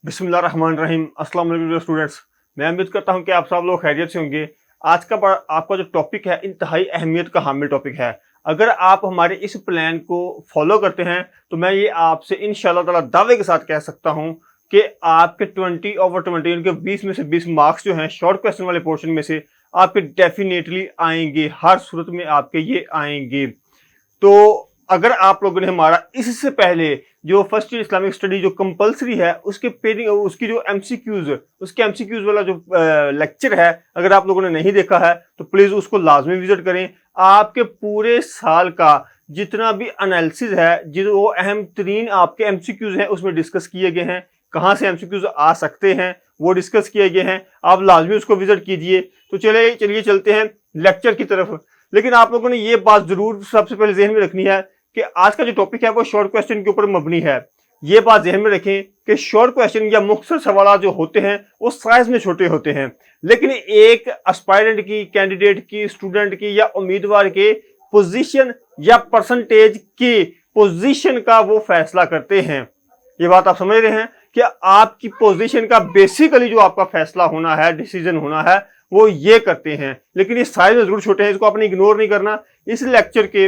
बिस्मिल्लाहिर्रहमानिर्रहीम। अस्सलाम वालेकुम स्टूडेंट्स, मैं उम्मीद करता हूं कि आप सब लोग खैरियत से होंगे। आज का आपका जो टॉपिक है इंतहाई अहमियत का हामिल टॉपिक है। अगर आप हमारे इस प्लान को फॉलो करते हैं तो मैं ये आपसे इंशाल्लाह ताला दावे के साथ कह सकता हूं कि आपके 20/20 उनके 20 में से 20 मार्क्स जो हैं शॉर्ट क्वेश्चन वाले पोर्शन में से आपके डेफिनेटली आएंगे, हर सूरत में आपके ये आएंगे। तो अगर आप लोगों ने हमारा इससे पहले जो फर्स्ट ईयर इस्लामिक स्टडी जो कंपलसरी है उसके पेडिंग उसकी जो एमसीक्यूज वाला जो लेक्चर है, अगर आप लोगों ने नहीं देखा है तो प्लीज उसको लाजमी विजिट करें। आपके पूरे साल का जितना भी एनालिसिस है, जो अहम तरीन आपके एमसीक्यूज हैं उसमें डिस्कस किए गए हैं, कहाँ से एमसीक्यूज आ सकते हैं वो डिस्कस किए गए हैं। आप लाजमी उसको विजिट कीजिए। तो चलिए चलते हैं लेक्चर की तरफ। लेकिन आप लोगों ने ये बात जरूर सबसे पहले जहन में रखनी है कि आज का जो टॉपिक है वो शॉर्ट क्वेश्चन के ऊपर मबनी है। ये बात ध्यान में रखें कि शॉर्ट क्वेश्चन या मुख्तसर सवाल जो होते हैं वो साइज में छोटे होते हैं, लेकिन एक एस्पायरेंट की, कैंडिडेट की, स्टूडेंट की या उम्मीदवार के पोजीशन या परसेंटेज की पोजीशन का वो फैसला करते हैं। ये बात आप समझ रहे हैं कि आपकी पोजीशन का बेसिकली जो आपका फैसला होना है, डिसीजन होना है, वो ये करते हैं। लेकिन ये साइज में जरूर छोटे हैं, इसको आपने इग्नोर नहीं करना। इस लेक्चर के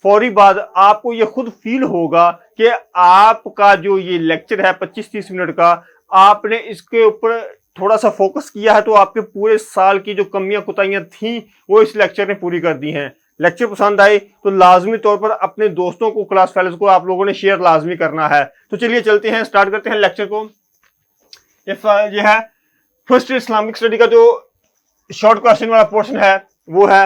फौरी बाद आपको ये खुद फील होगा कि आपका जो ये लेक्चर है 25-30 मिनट का, आपने इसके ऊपर थोड़ा सा फोकस किया है तो आपके पूरे साल की जो कमियां कुताइयां थी वो इस लेक्चर ने पूरी कर दी हैं। लेक्चर पसंद आए तो लाजमी तौर पर अपने दोस्तों को, क्लास फेलोज को आप लोगों ने शेयर लाजमी करना है। तो चलिए चलते हैं, स्टार्ट करते हैं लेक्चर को। ये है फर्स्ट इस्लामिक स्टडी का जो शॉर्ट क्वेश्चन वाला पोर्शन है वो है।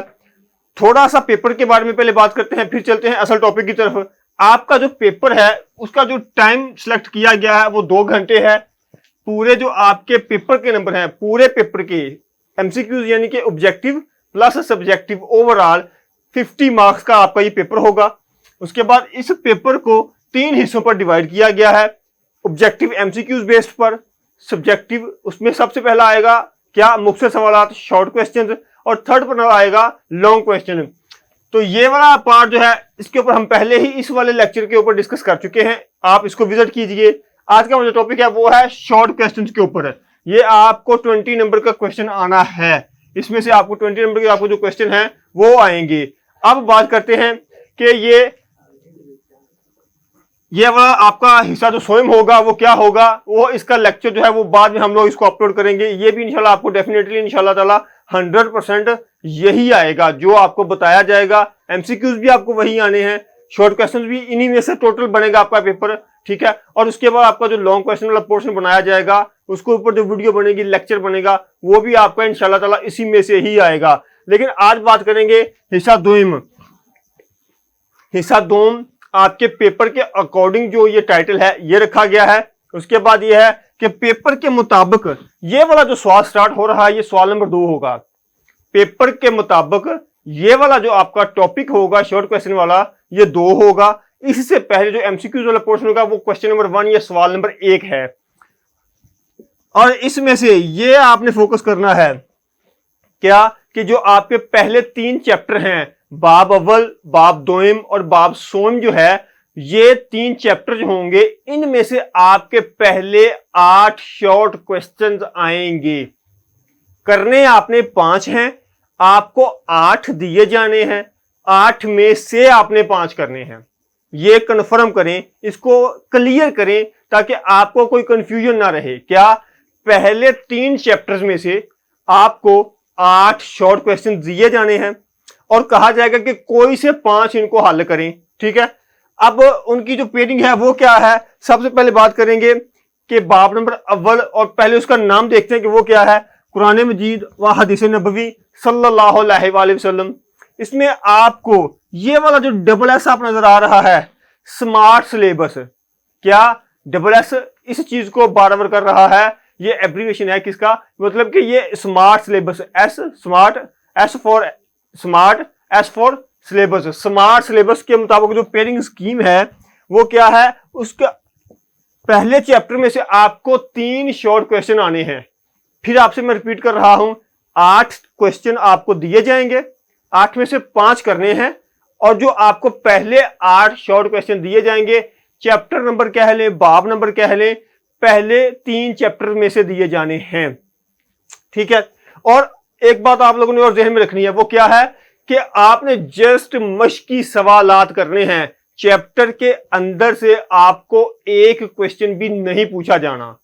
थोड़ा सा पेपर के बारे में पहले बात करते हैं, फिर चलते हैं असल टॉपिक की तरफ। आपका जो पेपर है उसका जो टाइम सिलेक्ट किया गया है वो 2 घंटे है। पूरे जो आपके पेपर के नंबर हैं, पूरे पेपर के एमसीक्यूज यानी कि objective plus subjective, overall 50 marks का आपका ये पेपर होगा। उसके बाद इस पेपर को 3 हिस्सों पर डिवाइड किया गया है। ऑब्जेक्टिव एमसीक्यूज बेस्ड पर, सब्जेक्टिव उसमें सबसे पहला आएगा क्या, मुख्तसर सवाल, शॉर्ट क्वेश्चन, और थर्ड पर आएगा लॉन्ग क्वेश्चन। तो ये वाला पार्ट जो है इसके ऊपर हम पहले ही इस वाले लेक्चर के ऊपर डिस्कस कर चुके हैं, आप इसको विजिट कीजिए। आज का जो टॉपिक है वो है शॉर्ट क्वेश्चंस के ऊपर। ये आपको 20 नंबर का क्वेश्चन आना है, इसमें से आपको 20 नंबर के आपको जो क्वेश्चन है वो आएंगे। अब बात करते हैं कि ये वाला आपका हिस्सा जो स्वयं होगा वो क्या होगा, वो इसका लेक्चर जो है वो बाद में हम लोग इसको अपलोड करेंगे। ये भी इंशाल्लाह आपको डेफिनेटली इंशाल्लाह ताला 100% यही आएगा जो आपको बताया जाएगा। एमसीक्यूज भी आपको वही आने हैं, शॉर्ट क्वेश्चंस भी इन्हीं में से टोटल बनेगा आपका पेपर, ठीक है। और उसके बाद आपका जो लॉन्ग क्वेश्चन वाला पोर्शन बनाया जाएगा उसके ऊपर जो वीडियो बनेगी, लेक्चर बनेगा, वो भी आपका इंशाल्लाह ताला इसी में से ही आएगा। लेकिन आज बात करेंगे हिस्सा दोम। हिस्सा दोम आपके पेपर के अकॉर्डिंग जो ये टाइटल है ये रखा गया है। उसके बाद ये है कि पेपर के मुताबिक ये वाला जो सवाल स्टार्ट हो रहा है ये सवाल नंबर 2 होगा। पेपर के मुताबिक ये वाला जो आपका टॉपिक होगा शॉर्ट क्वेश्चन वाला ये 2 होगा। इससे पहले जो एमसीक्यूज वाला पोर्शन होगा वो क्वेश्चन नंबर 1 या सवाल नंबर 1 है। और इसमें से ये आपने फोकस करना है क्या कि जो आपके पहले 3 चैप्टर हैं, बाब अव्वल, बाब दोम और बाब सोम, जो है ये 3 चैप्टर जो होंगे इनमें से आपके पहले 8 शॉर्ट क्वेश्चंस आएंगे। करने आपने 5 हैं, आपको 8 दिए जाने हैं, 8 में से आपने 5 करने हैं। ये कन्फर्म करें, इसको क्लियर करें ताकि आपको कोई कंफ्यूजन ना रहे। क्या पहले 3 चैप्टर्स में से आपको 8 शॉर्ट क्वेश्चन दिए जाने हैं और कहा जाएगा कि कोई से 5 इनको हल करें, ठीक है। अब उनकी जो पेडिंग है वो क्या है, सबसे पहले बात करेंगे कि बाब नंबर अव्वल, और पहले उसका नाम देखते हैं कि वो क्या है, कुरान मजीद व हदीस नबवी सल्लल्लाहु अलैहि वसल्लम। इसमें आपको ये वाला जो डबल एस आप नजर आ रहा है, स्मार्ट सिलेबस, क्या डबल एस इस चीज को बराबर कर रहा है, ये एब्रीविएशन है किसका, मतलब कि ये smart syllabus, S smart, S for smart, S for syllabus. Smart syllabus के मुताबिक जो पेयरिंग स्कीम है वो क्या है, उसका पहले चैप्टर में से आपको 3 शॉर्ट क्वेश्चन आने हैं। फिर आपसे मैं रिपीट कर रहा हूं, 8 क्वेश्चन आपको दिए जाएंगे, 8 में से 5 करने हैं। और जो आपको पहले 8 शॉर्ट क्वेश्चन दिए जाएंगे, चैप्टर नंबर कह लें, बाब नंबर कह लें, पहले 3 चैप्टर में से दिए जाने हैं। ठीक है, और एक बात आप लोगों ने और ध्यान में रखनी है, वो क्या है कि आपने जस्ट मश्की सवालात करने हैं। चैप्टर के अंदर से आपको एक क्वेश्चन भी नहीं पूछा जाना।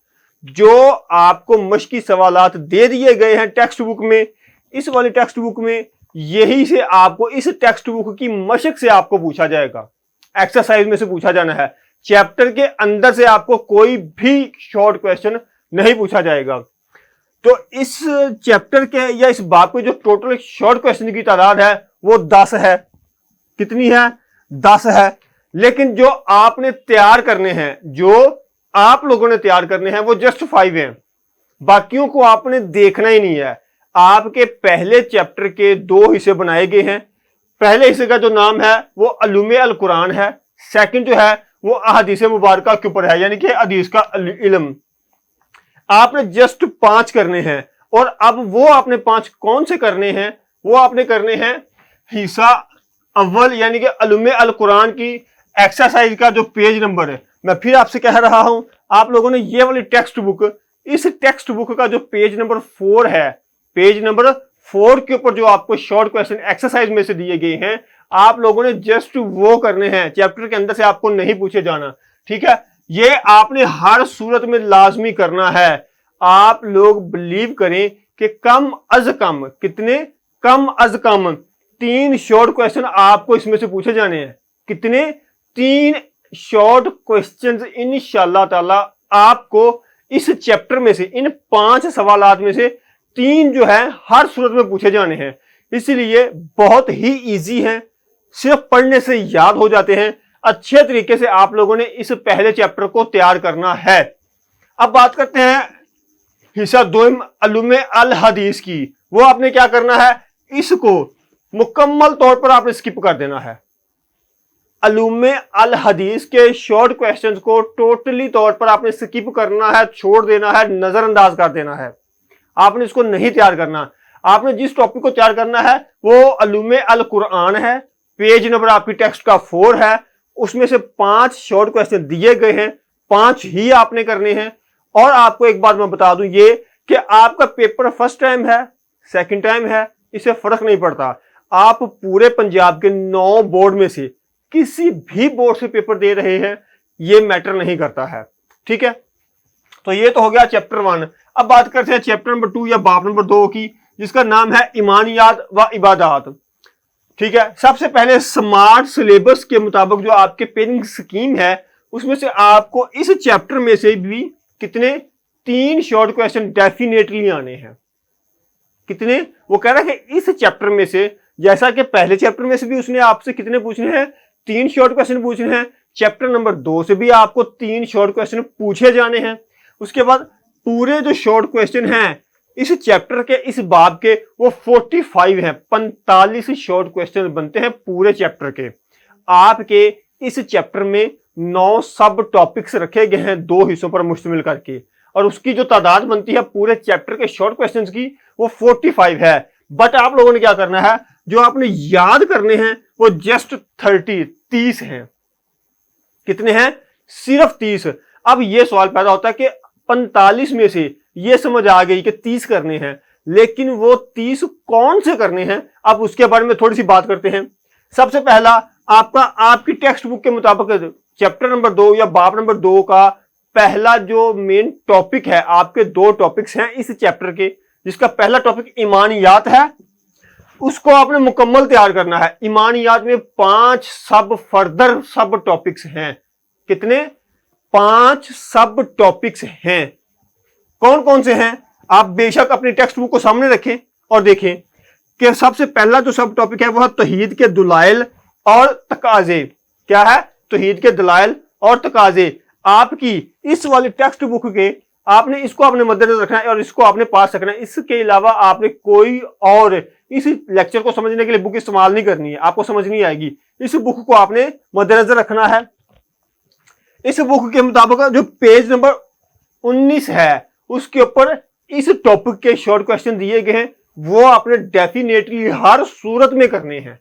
जो आपको मश्की सवालात दे दिए गए हैं टेक्स्ट बुक में, इस वाली टेक्स्ट बुक में, यही से आपको, इस टेक्स्ट बुक की मशक से आपको पूछा जाएगा, एक्सरसाइज में से पूछा जाना है। चैप्टर के अंदर से आपको कोई भी शॉर्ट क्वेश्चन नहीं पूछा जाएगा। तो इस चैप्टर के या इस बाब के जो टोटल शॉर्ट क्वेश्चन की तादाद है वो 10 है। कितनी है? 10 है। लेकिन जो आपने तैयार करने हैं, जो आप लोगों ने तैयार करने हैं, वो जस्ट 5 हैं। बाकियों को आपने देखना ही नहीं है। आपके पहले चैप्टर के 2 हिस्से बनाए गए हैं। पहले हिस्से का जो नाम है वो अलूमे अल कुरान है। सेकंड जो है वो अहादीस मुबारका के ऊपर है, यानी कि हदीस का इल्म। आपने जस्ट 5 करने हैं, और अब वो आपने 5 कौन से करने हैं? वो आपने करने हैं हिस्सा अव्वल, यानी कि अलूमे अल कुरान की एक्सरसाइज का जो पेज नंबर है। मैं फिर आपसे कह रहा हूं, आप लोगों ने ये वाली टेक्स्ट बुक, इस टेक्स्ट बुक का जो पेज नंबर 4 है, पेज नंबर 4 के ऊपर जो आपको शॉर्ट क्वेश्चन एक्सरसाइज में से दिए गए हैं, आप लोगों ने जस्ट वो करने हैं। चैप्टर के अंदर से आपको नहीं पूछे जाना। ठीक है, ये आपने हर सूरत में लाजमी करना है। आप लोग बिलीव करें कि कम अज कम, कितने? कम अज कम 3 शॉर्ट क्वेश्चन आपको इसमें से पूछे जाने हैं। कितने? 3 शॉर्ट क्वेश्चंस इंशाअल्लाह ताला आपको इस चैप्टर में से, इन 5 सवालात में से 3 जो है हर सूरत में पूछे जाने हैं। इसलिए बहुत ही इजी है, सिर्फ पढ़ने से याद हो जाते हैं। अच्छे तरीके से आप लोगों ने इस पहले चैप्टर को तैयार करना है। अब बात करते हैं हिस्सा 2 अलूमे अल हदीस की। वो आपने क्या करना है? इसको मुकम्मल तौर पर आपने स्किप कर देना है। अलूमे अल हदीस के शॉर्ट क्वेश्चंस को टोटली तौर पर आपने स्किप करना है, छोड़ देना है, नजरअंदाज कर देना है। आपने इसको नहीं तैयार करना। आपने जिस टॉपिक को तैयार करना है वो अलूमे अल कुरान है। पेज नंबर आपकी टेक्स्ट का 4 है। उसमें से 5 शॉर्ट क्वेश्चन दिए गए हैं, 5 ही आपने करने हैं। और आपको एक बात मैं बता दूं, ये कि आपका पेपर फर्स्ट टाइम है, सेकंड टाइम है, इससे फर्क नहीं पड़ता। आप पूरे पंजाब के 9 बोर्ड में से किसी भी बोर्ड से पेपर दे रहे हैं, ये मैटर नहीं करता है। ठीक है, तो ये तो हो गया चैप्टर 1। अब बात करते हैं चैप्टर नंबर 2 या बाब नंबर 2 की, जिसका नाम है ईमानियात व इबादात। ठीक है, सबसे पहले स्मार्ट सिलेबस के मुताबिक जो आपके पेनिंग स्कीम है, उसमें से आपको इस चैप्टर में से भी कितने? 3 शॉर्ट क्वेश्चन डेफिनेटली आने हैं। कितने? वो कह रहा है कि इस चैप्टर में से, जैसा कि पहले चैप्टर में से भी उसने आपसे कितने पूछने हैं? 3 शॉर्ट क्वेश्चन पूछने हैं। चैप्टर नंबर 2 से भी आपको 3 शॉर्ट क्वेश्चन पूछे जाने हैं। उसके बाद पूरे जो शॉर्ट क्वेश्चन हैं इस चैप्टर के, इस बाब के, वो 45 हैं। 45 शॉर्ट क्वेश्चन बनते हैं पूरे चैप्टर के। आपके इस चैप्टर में 9 सब टॉपिक्स रखे गए हैं 2 हिस्सों पर मुश्तमिल करके, और उसकी जो तादाद बनती है पूरे चैप्टर के शॉर्ट क्वेश्चंस की, वो 45 है। बट आप लोगों ने क्या करना है? जो आपने याद करने हैं वो जस्ट 30 हैं। कितने हैं? सिर्फ 30। अब ये सवाल पैदा होता है कि 45 में से ये समझ आ गई कि 30 करने हैं, लेकिन वो 30 कौन से करने हैं? अब उसके बारे में थोड़ी सी बात करते हैं। सबसे पहला आपकी टेक्स्ट बुक के मुताबिक चैप्टर नंबर 2 या बाब नंबर 2 का पहला जो मेन टॉपिक है, आपके 2 टॉपिक्स हैं इस चैप्टर के, जिसका पहला टॉपिक ईमानियात है। उसको आपने मुकम्मल तैयार करना है। ईमानियात में 5 सब फर्दर सब टॉपिक्स हैं। कितने? 5 सब टॉपिक्स हैं। कौन कौन से हैं? आप बेशक अपनी टेक्स्ट बुक को सामने रखें और देखें कि सबसे पहला जो सब टॉपिक है वह तौहीद के दलाइल और तकाजे। क्या है? तौहीद के दलाइल और तकाजे। आपकी इस वाली टेक्स्ट बुक के आपने इसको अपने मद्देनजर रखना है और इसको आपने पास रखना है। इसके अलावा आपने कोई और इस लेक्चर को समझने के लिए बुक इस्तेमाल नहीं करनी है, आपको समझ नहीं आएगी। इस बुक को आपने मद्देनजर रखना है। इस बुक के मुताबिक जो पेज नंबर 19 है उसके ऊपर इस टॉपिक के शॉर्ट क्वेश्चन दिए गए हैं, वो आपने डेफिनेटली हर सूरत में करने हैं।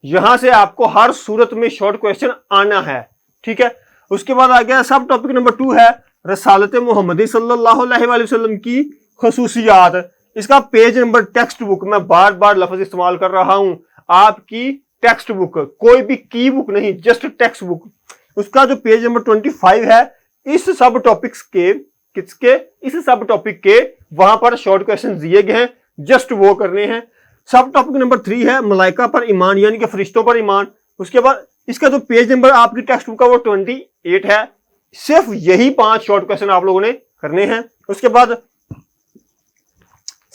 यहां से आपको हर सूरत में शॉर्ट क्वेश्चन आना है। ठीक है, उसके बाद आ गया सब टॉपिक नंबर 2 है रसालत मोहम्मदी सल्लल्लाहु अलैहि वसल्लम की खसूसियात। इसका पेज नंबर, टेक्स्ट बुक, मैं बार बार लफ्ज इस्तेमाल कर रहा हूं, आपकी टेक्स्ट बुक, कोई भी की बुक नहीं, जस्ट टेक्स्ट बुक। उसका जो पेज नंबर 25 है, इस सब टॉपिक्स के, किसके, इस सब टॉपिक के वहां पर शॉर्ट क्वेश्चन दिए गए हैं, जस्ट वो करने हैं। सब टॉपिक नंबर 3 है मलाइका पर ईमान, यानी कि फरिश्तों पर ईमान। उसके बाद इसका जो पेज नंबर आपकी टेक्स्ट बुक का वो 28 है। सिर्फ यही 5 शॉर्ट क्वेश्चन आप लोगों ने करने हैं। उसके बाद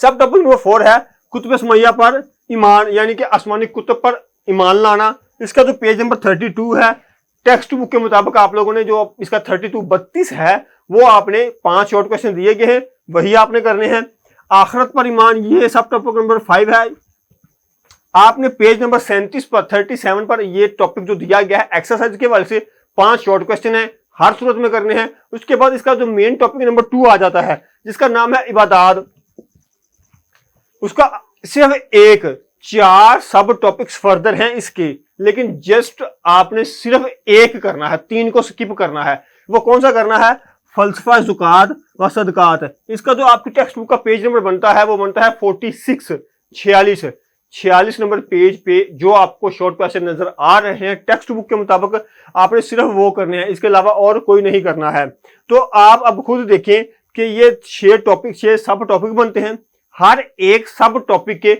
सब टॉपिक नंबर 4 है कुतुब सुमैया पर ईमान, यानी कि आसमानी कुतुब पर ईमान लाना। इसका जो पेज नंबर 32 है, टेक्स्ट बुक के मुताबिक आप लोगों ने जो इसका 32 है, वो आपने 5 शॉर्ट क्वेश्चन दिए गए हैं, वही आपने करने हैं। आखिरत पर ईमान, ये सब टॉपिक नंबर 5 है। आपने पेज नंबर 37 पर ये टॉपिक जो दिया गया है एक्सरसाइज के वाले से 5 शॉर्ट क्वेश्चन है, हर सूरत में करने हैं। उसके बाद इसका जो मेन टॉपिक नंबर 2 आ जाता है, जिसका नाम है इबादत। उसका सिर्फ 4 सब टॉपिक्स फर्दर हैं इसके, लेकिन जस्ट आपने सिर्फ 1 करना है, 3 को स्किप करना है। वो कौन सा करना है? फलसफा ज़कात व सदकात। इसका जो आपकी टेक्स्ट बुक का पेज नंबर बनता है, वो बनता है 46 नंबर पेज पे जो आपको शॉर्ट क्वेश्चन नजर आ रहे हैं टेक्स्ट बुक के मुताबिक, आपने सिर्फ वो करने हैं, इसके अलावा और कोई नहीं करना है। तो आप अब खुद देखें कि ये 6 सब टॉपिक बनते हैं, हर एक सब टॉपिक के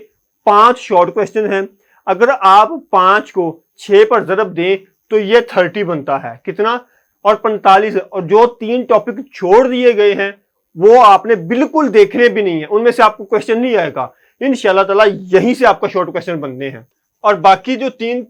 5 शॉर्ट क्वेश्चन हैं। अगर आप 5 को 6 पर ज़रब दें तो ये 30 बनता है, कितना? और 45। और जो 3 टॉपिक छोड़ दिए गए हैं वो आपने बिल्कुल देखने भी नहीं है, उनमें से आपको क्वेश्चन नहीं आएगा। इंशाल्लाह ताला यहीं से आपका शॉर्ट क्वेश्चन बनने हैं। और बाकी जो 3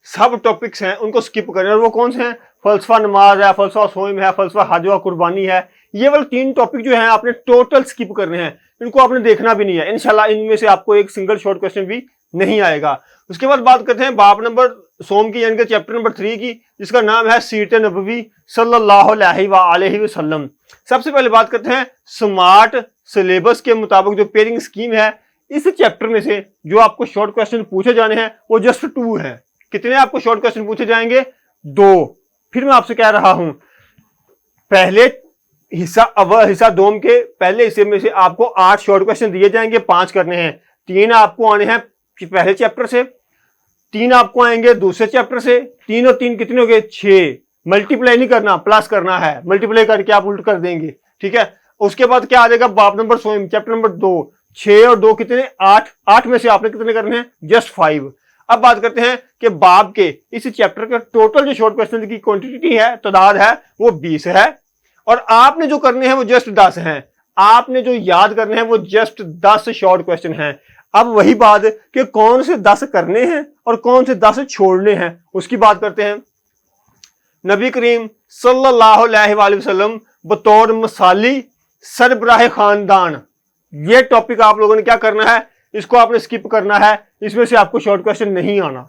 सब टॉपिक्स हैं उनको स्किप करें। और वो कौन से हैं? फलसफा नमाज है, फलसफा सोम है, फलसफा हज व कुर्बानी है। ये वाले 3 टॉपिक जो हैं आपने टोटल स्किप करने हैं, इनको आपने देखना भी नहीं है। इंशाल्लाह इनमें से आपको एक सिंगल शॉर्ट क्वेश्चन भी नहीं आएगा। उसके बाद बात करते हैं बाब नंबर सोम की, यानी कि चैप्टर नंबर 3 की, जिसका नाम है सीरत नबवी सल्लल्लाहु अलैहि वसल्लम। सबसे पहले बात करते हैं स्मार्ट सिलेबस के मुताबिक जो पेयरिंग स्कीम है, इस चैप्टर में से जो आपको शॉर्ट क्वेश्चन पूछे जाने हैं वो जस्ट 2 हैं। कितने आपको शॉर्ट क्वेश्चन पूछे जाएंगे? 2। फिर मैं आपसे कह रहा हूं, पहले हिस्सा दोम के पहले हिस्से में से आपको 8 शॉर्ट क्वेश्चन दिए जाएंगे, 5 करने हैं। 3 आपको आने हैं पहले चैप्टर से, 3 आपको आएंगे दूसरे चैप्टर से। 3 और 3 कितने हो गए? 6। मल्टीप्लाई नहीं करना, प्लस करना है, मल्टीप्लाई करके आप उल्ट कर देंगे, ठीक है। उसके बाद क्या आ जाएगा? बाब नंबर सोम चैप्टर नंबर 2, 6 और 2 कितने? 8। 8 में से आपने कितने करने हैं? जस्ट 5। अब बात करते हैं कि बाब के इस चैप्टर का टोटल जो शॉर्ट क्वेश्चन की क्वांटिटी है, तादाद है, वो 20 है। और आपने जो करने हैं वो जस्ट 10 हैं। आपने जो याद करने हैं वो जस्ट 10 शॉर्ट क्वेश्चन हैं। अब वही बात कि कौन से 10 करने हैं और कौन से 10 छोड़ने हैं, उसकी बात करते हैं। नबी करीम सल्लल्लाहु अलैहि वसल्लम बतौर मसाली सरबराह खानदान, ये टॉपिक आप लोगों ने क्या करना है? इसको आपने स्किप करना है, इसमें से आपको शॉर्ट क्वेश्चन नहीं आना।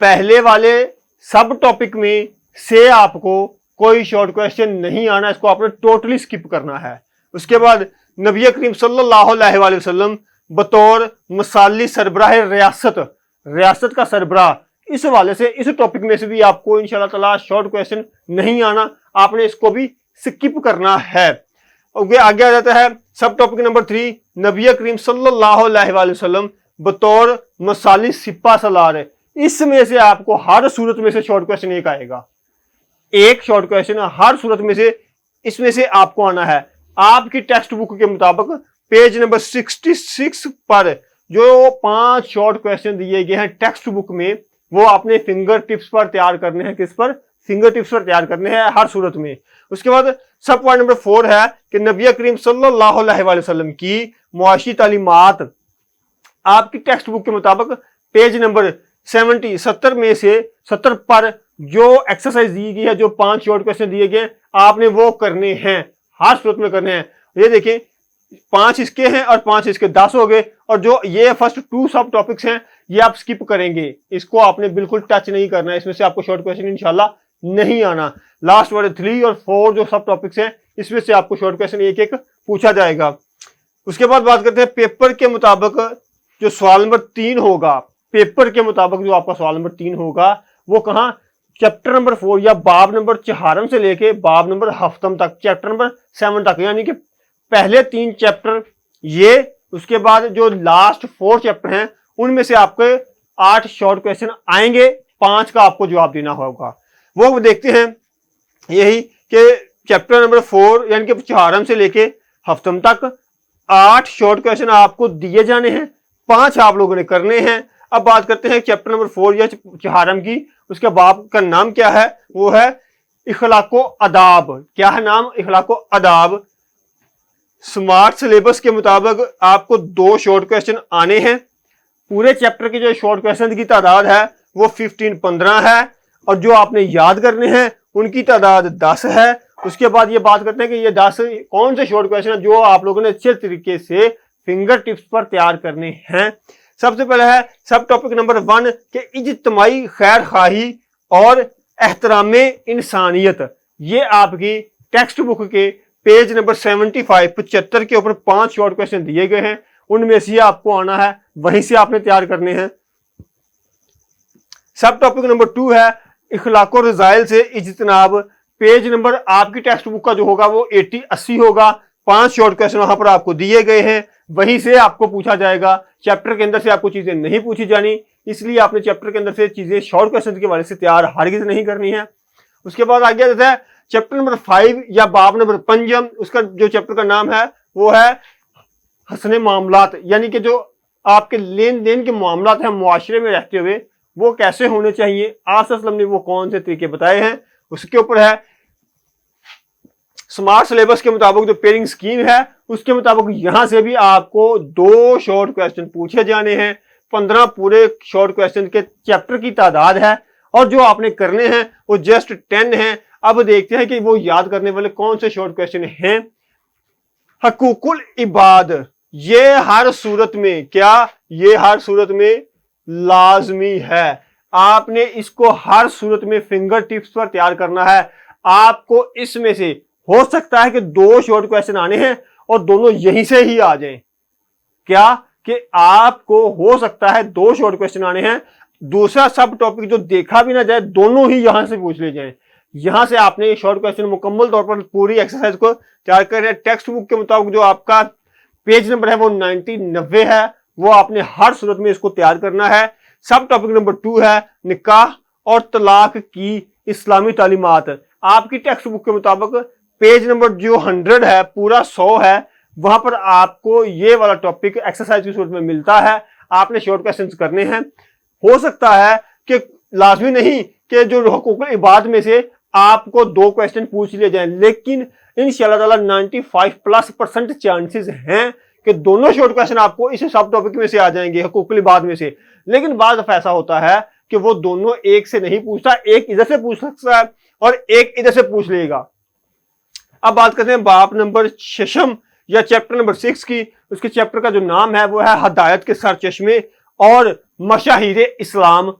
पहले वाले सब टॉपिक में से आपको कोई शॉर्ट क्वेश्चन नहीं आना, इसको आपने टोटली स्किप करना है। उसके बाद नबी करीम सल्लल्लाहु अलैहि वसल्लम बतौर मसाली सरबराह रियासत का सरबराह, इस हवाले से इस टॉपिक में से भी आपको इंशाल्लाह ताला शॉर्ट क्वेश्चन नहीं आना, आपने इसको भी स्किप करना है। आगे आ जाता है सब टॉपिक नंबर 3, नबी करीम सल्लल्लाहु अलैहि वसल्लम बतौर मसाली सिपा सलार। इसमें से आपको हर सूरत में से शॉर्ट क्वेश्चन एक आएगा, एक शॉर्ट क्वेश्चन हर सूरत में से इसमें से आपको आना है। आपकी टेक्स्ट बुक के मुताबिक पेज नंबर 66 पर जो 5 शॉर्ट क्वेश्चन दिए गए हैं टेक्स्ट बुक में, वो आपने फिंगर टिप्स पर तैयार करने हैं। किस पर? फिंगर टिप्स पर तैयार करने हैं हर सूरत में। उसके बाद सब पॉइंट नंबर 4 है कि नबी करीम सल्लल्लाहु अलैहि वसल्लम की मुआशी तालीमात, आपकी टेक्स्ट बुक के मुताबिक पेज नंबर 70 में से 70 पर जो एक्सरसाइज दी गई है, जो 5 शॉर्ट क्वेश्चन दिए गए, आपने वो करने हैं, हर सूरत में करने हैं। ये देखें 5 इसके हैं और 5 इसके, 10 हो गए। और जो ये फर्स्ट 2 सब टॉपिक्स हैं ये आप स्किप करेंगे, इसको आपने बिल्कुल टच नहीं करना है, इसमें से आपको शॉर्ट क्वेश्चन इंशाल्लाह नहीं आना। लास्ट वाले 3 और 4 जो सब टॉपिक्स हैं, इसमें से आपको शॉर्ट क्वेश्चन एक एक पूछा जाएगा। उसके बाद बात करते हैं पेपर के मुताबिक जो सवाल नंबर 3 होगा, पेपर के मुताबिक जो आपका सवाल नंबर 3 होगा वो कहां? चैप्टर नंबर 4 या बाब नंबर चहारम से लेके बाब नंबर हफ्तम तक, चैप्टर नंबर 7 तक, यानी कि पहले 3 चैप्टर ये, उसके बाद जो लास्ट 4 चैप्टर हैं उनमें से आपके 8 शॉर्ट क्वेश्चन आएंगे, 5 का आपको जवाब देना होगा। वो देखते हैं यही कि चैप्टर नंबर 4 यानी कि चहारम से लेके हफ्तम तक 8 शॉर्ट क्वेश्चन आपको दिए जाने हैं, 5 आप लोगों ने करने हैं। अब बात करते हैं चैप्टर नंबर 4 या चहारम की। उसके बाब का नाम क्या है? वो है इखलाको अदाब। क्या है नाम? इखलाको अदाब। स्मार्ट सिलेबस के मुताबिक आपको 2 शॉर्ट क्वेश्चन आने हैं। पूरे चैप्टर की जो शॉर्ट क्वेश्चन की तादाद है वो 15 है, और जो आपने याद करने हैं उनकी तादाद 10 है। उसके बाद ये बात करते हैं कि ये 10 कौन से शॉर्ट क्वेश्चन है जो आप लोगों ने अच्छे तरीके से फिंगर टिप्स पर तैयार करने हैं। सबसे पहले है सब टॉपिक नंबर 1 के इज्तिमाई खैर खाही और एहतरामे इंसानियत। ये आपकी टेक्स्ट बुक के पेज नंबर 75 के ऊपर 5 शॉर्ट क्वेश्चन दिए गए हैं, उनमें से आपको आना है, वहीं से आपने तैयार करने हैं। सब टॉपिक नंबर 2 है इखलाको रजाइल से इज्तनाब। पेज नंबर आपकी टेक्स्ट बुक का जो होगा वो 80-80 होगा। 5 शॉर्ट क्वेश्चन वहां पर आपको दिए गए हैं, वहीं से आपको पूछा जाएगा। चैप्टर के अंदर से आपको चीजें नहीं पूछी जानी, इसलिए आपने चैप्टर के अंदर से चीजें शॉर्ट क्वेश्चन के बारे से तैयार हरगिज नहीं करनी है। उसके बाद आगे जाता है चैप्टर नंबर 5 या बाब नंबर 5। उसका जो चैप्टर का नाम है वो है हसने मामलात, यानी कि जो आपके लेन देन के मामलात हैं मुआशरे में रहते हुए वो कैसे होने चाहिए, आसलम ने वो कौन से तरीके बताए हैं। उसके ऊपर है स्मार्ट सिलेबस के मुताबिक जो पेयरिंग स्कीम है उसके मुताबिक यहां से भी आपको 2 शॉर्ट क्वेश्चन पूछे जाने हैं। 15 पूरे शॉर्ट क्वेश्चन के चैप्टर की तादाद है, और जो आपने करने हैं वो जस्ट 10 हैं। अब देखते हैं कि वो याद करने वाले कौन से शॉर्ट क्वेश्चन हैं। हकूकुल इबाद, ये हर सूरत में, क्या ये हर सूरत में लाजमी है। आपने इसको हर सूरत में फिंगर टिप्स पर तैयार करना है। आपको इसमें से हो सकता है कि 2 शॉर्ट क्वेश्चन आने हैं और दोनों यहीं से ही आ जाएं। क्या कि आपको हो सकता है 2 शॉर्ट क्वेश्चन आने हैं, दूसरा सब टॉपिक जो देखा भी ना जाए दोनों ही यहां से पूछ ले जाएं। यहां से आपने शॉर्ट क्वेश्चन मुकम्मल तौर पर पूरी एक्सरसाइज को तैयार करना है। टेक्स्ट बुक के मुताबिक जो आपका पेज नंबर है वो 90 है, वो आपने हर सूरत में इसको तैयार करना है। सब टॉपिक नंबर 2 है निकाह और तलाक की इस्लामी तालीमात। आपकी टेक्स्ट बुक के मुताबिक पेज नंबर जो 100 है, पूरा 100 है, वहां पर आपको ये वाला टॉपिक एक्सरसाइज की सूरत में मिलता है। आपने शॉर्ट क्वेश्चंस करने हैं। हो सकता है कि लाजमी नहीं कि जो हुकूकुल इबाद में से आपको 2 क्वेश्चन पूछ लिए जाएं, लेकिन इंशाल्लाह ताला 95+ चांसेस हैं कि दोनों शॉर्ट क्वेश्चन आपको इस सब टॉपिक में से आ जाएंगे, हुकूकुल इबाद में से। लेकिन बाद ऐसा होता है कि वो दोनों एक से नहीं पूछता, एक इधर से पूछ सकता है और एक इधर से पूछ लेगा। अब बात करते हैं बाब नंबर 6 या चैप्टर नंबर 6 की। उसके चैप्टर का जो नाम है वो है हदायत के सरचश्मे और मशाहिर इस्लाम।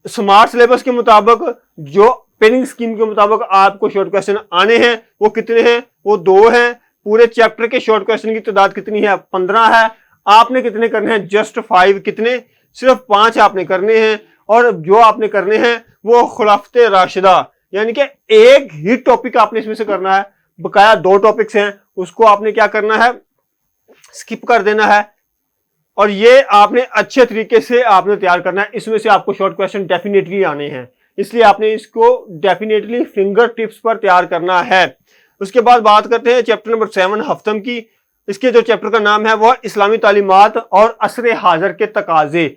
स्मार्ट सिलेबस के मुताबिक जो पेयरिंग स्कीम के मुताबिक आपको शॉर्ट क्वेश्चन आने हैं वो कितने हैं? वो 2 हैं। पूरे चैप्टर के शॉर्ट क्वेश्चन की तादाद कितनी है? 15 है। आपने कितने करने हैं? जस्ट 5। कितने? सिर्फ 5 आपने करने हैं। और जो आपने करने हैं वो खुलाफते राशिदा, यानी कि एक ही टॉपिक आपने इसमें से करना है। बकाया 2 टॉपिक्स हैं, उसको आपने क्या करना है? स्किप कर देना है। और ये आपने अच्छे तरीके से आपने तैयार करना है। इसमें से आपको शॉर्ट क्वेश्चन डेफिनेटली आने हैं, इसलिए आपने इसको डेफिनेटली फिंगर टिप्स पर तैयार करना है। उसके बाद बात करते हैं चैप्टर नंबर 7 हफ्तम की। इसके जो चैप्टर का नाम है वह इस्लामी तालीमात और असर हाजिर के तकाजे।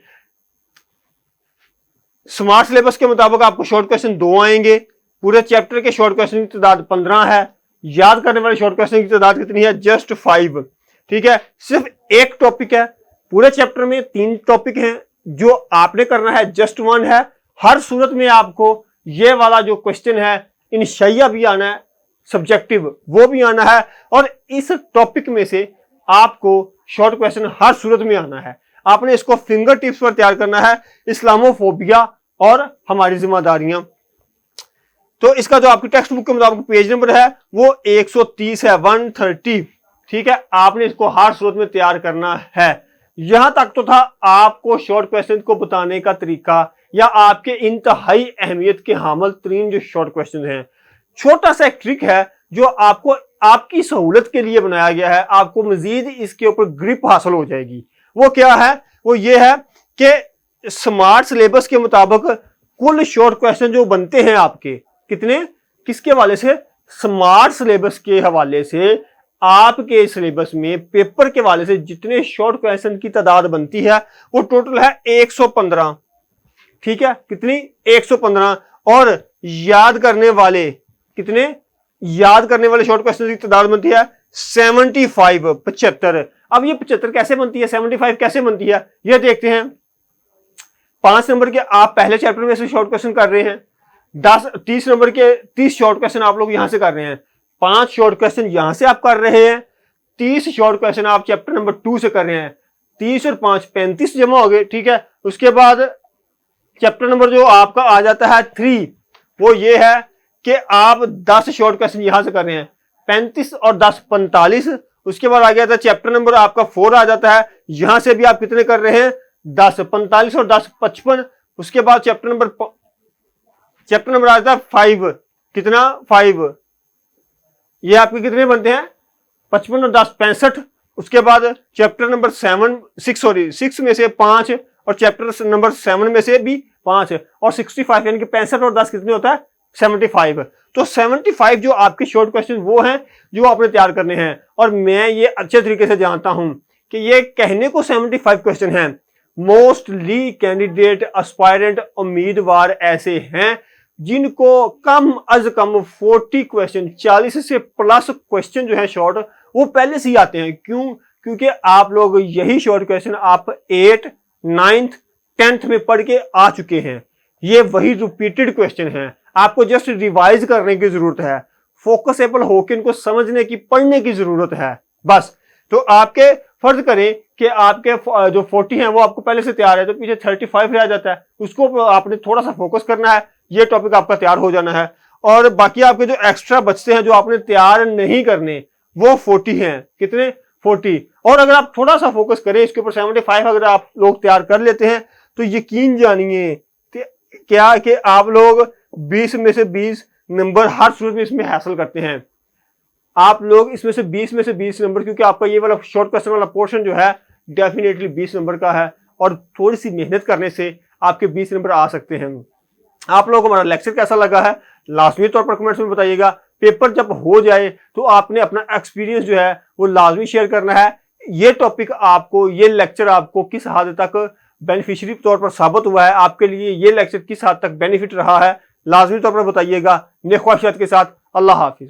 स्मार्ट सिलेबस के मुताबिक आपको शॉर्ट क्वेश्चन 2 आएंगे। पूरे चैप्टर के शॉर्ट क्वेश्चन की तादाद 15 है। याद करने वाले शॉर्ट क्वेश्चन की तादाद कितनी है? जस्ट 5। ठीक है, सिर्फ एक टॉपिक है। पूरे चैप्टर में 3 टॉपिक हैं। जो आपने करना है जस्ट 1 है। हर सूरत में आपको ये वाला जो क्वेश्चन है इंशाइया भी आना है, सब्जेक्टिव वो भी आना है, और इस टॉपिक में से आपको शॉर्ट क्वेश्चन हर सूरत में आना है। आपने इसको फिंगर टिप्स पर तैयार करना है। इस्लामोफोबिया और हमारी जिम्मेदारियां। तो इसका जो आपकी टेक्स्ट बुक के मुताबिक पेज नंबर है वो 130 है, 130। ठीक है, आपने इसको हर सूरत में तैयार करना है। यहां तक तो था आपको शॉर्ट क्वेश्चन को बताने का तरीका या आपके इंतहाई अहमियत के हामिल तरीन जो शॉर्ट क्वेश्चन हैं। छोटा सा एक ट्रिक है जो आपको आपकी सहूलत के लिए बनाया गया है, आपको मजीद इसके ऊपर ग्रिप हासिल हो जाएगी। वो क्या है? वो ये है कि स्मार्ट सिलेबस के मुताबिक कुल शॉर्ट क्वेश्चन जो बनते हैं आपके कितने, किसके हवाले से? स्मार्ट सिलेबस के हवाले से आपके सिलेबस में पेपर के हवाले से जितने शॉर्ट क्वेश्चन की तादाद बनती है वो टोटल है 115। ठीक है, कितनी? 115। और याद करने वाले कितने? याद करने वाले शॉर्ट क्वेश्चन की तादाद बनती है 75, 75। अब ये 75 कैसे बनती है, 75 कैसे बनती है, ये देखते हैं। 5 नंबर के आप पहले चैप्टर में से शॉर्ट क्वेश्चन कर रहे हैं, 30 नंबर के 30 शॉर्ट क्वेश्चन आप लोग यहां से कर रहे हैं, 5 शॉर्ट क्वेश्चन यहां से आप कर रहे हैं, 30 शॉर्ट क्वेश्चन आप चैप्टर नंबर 2 से कर रहे हैं। 30 और 5 35 जमा हो गए। ठीक है, उसके बाद चैप्टर नंबर जो आपका आ जाता है 3, वो ये है कि आप 10 शॉर्ट क्वेश्चन यहां से कर रहे हैं, 35 और 10 45। उसके बाद आ गया था चैप्टर नंबर आपका 4 आ जाता है, यहां से भी आप कितने कर रहे हैं? 10, 45 और 10 55। उसके बाद चैप्टर नंबर आ जाता है 5, कितना? 5। ये आपके कितने बनते हैं? 55 और 10 65। उसके बाद चैप्टर नंबर 6 में से 5 और चैप्टर नंबर 7 में से भी 5 और 65, यानी कि 65 और 10 कितने होता है? 75। तो 75 जो आपके शॉर्ट क्वेश्चन वो हैं जो आपने तैयार करने हैं। और मैं ये अच्छे तरीके से जानता हूं कि ये कहने को 75 क्वेश्चन हैं, मोस्टली कैंडिडेट एस्पायरेंट उम्मीदवार ऐसे हैं जिनको कम अज कम 40 क्वेश्चन, 40 से प्लस क्वेश्चन जो है शॉर्ट, वो पहले से ही आते हैं। क्यों? क्योंकि आप लोग यही शॉर्ट क्वेश्चन आप 8, 9th, 10th में पढ़ के आ चुके हैं। ये वही रिपीटेड क्वेश्चन हैं, आपको जस्ट रिवाइज करने की जरूरत है, फोकसेबल होकर इनको समझने की, पढ़ने की जरूरत है बस। तो आपके फर्ज करें कि आपके जो 40 हैं वो आपको पहले से तैयार है, तो पीछे 35 रह जाता है, उसको आपने थोड़ा सा फोकस करना है, ये टॉपिक आपका तैयार हो जाना है। और बाकी आपके जो एक्स्ट्रा बचते हैं जो आपने तैयार नहीं करने, वो 40 हैं। कितने? 40। और अगर आप थोड़ा सा फोकस करें इसके ऊपर, 75 अगर आप लोग तैयार कर लेते हैं तो यकीन जानिए क्या कि आप लोग 20 में से 20 नंबर हर सूरत में इसमें हासिल करते हैं। आप लोग इसमें से 20 में से 20 नंबर, क्योंकि आपका ये वाला शॉर्ट क्वेश्चन वाला पोर्शन जो है डेफिनेटली 20 नंबर का है, और थोड़ी सी मेहनत करने से आपके 20 नंबर आ सकते हैं। आप लोगों को हमारा लेक्चर कैसा लगा है लाजमी तौर पर कमेंट्स में बताइएगा। पेपर जब हो जाए तो आपने अपना एक्सपीरियंस जो है वो लाजमी शेयर करना है। ये टॉपिक आपको, ये लेक्चर आपको किस हद तक बेनिफिशियरी तौर पर साबित हुआ है, आपके लिए ये लेक्चर किस हद तक बेनिफिट रहा है, लाजमी तौर पर बताइएगा। नेक ख्वाहिशात के साथ, अल्लाह हाफिज।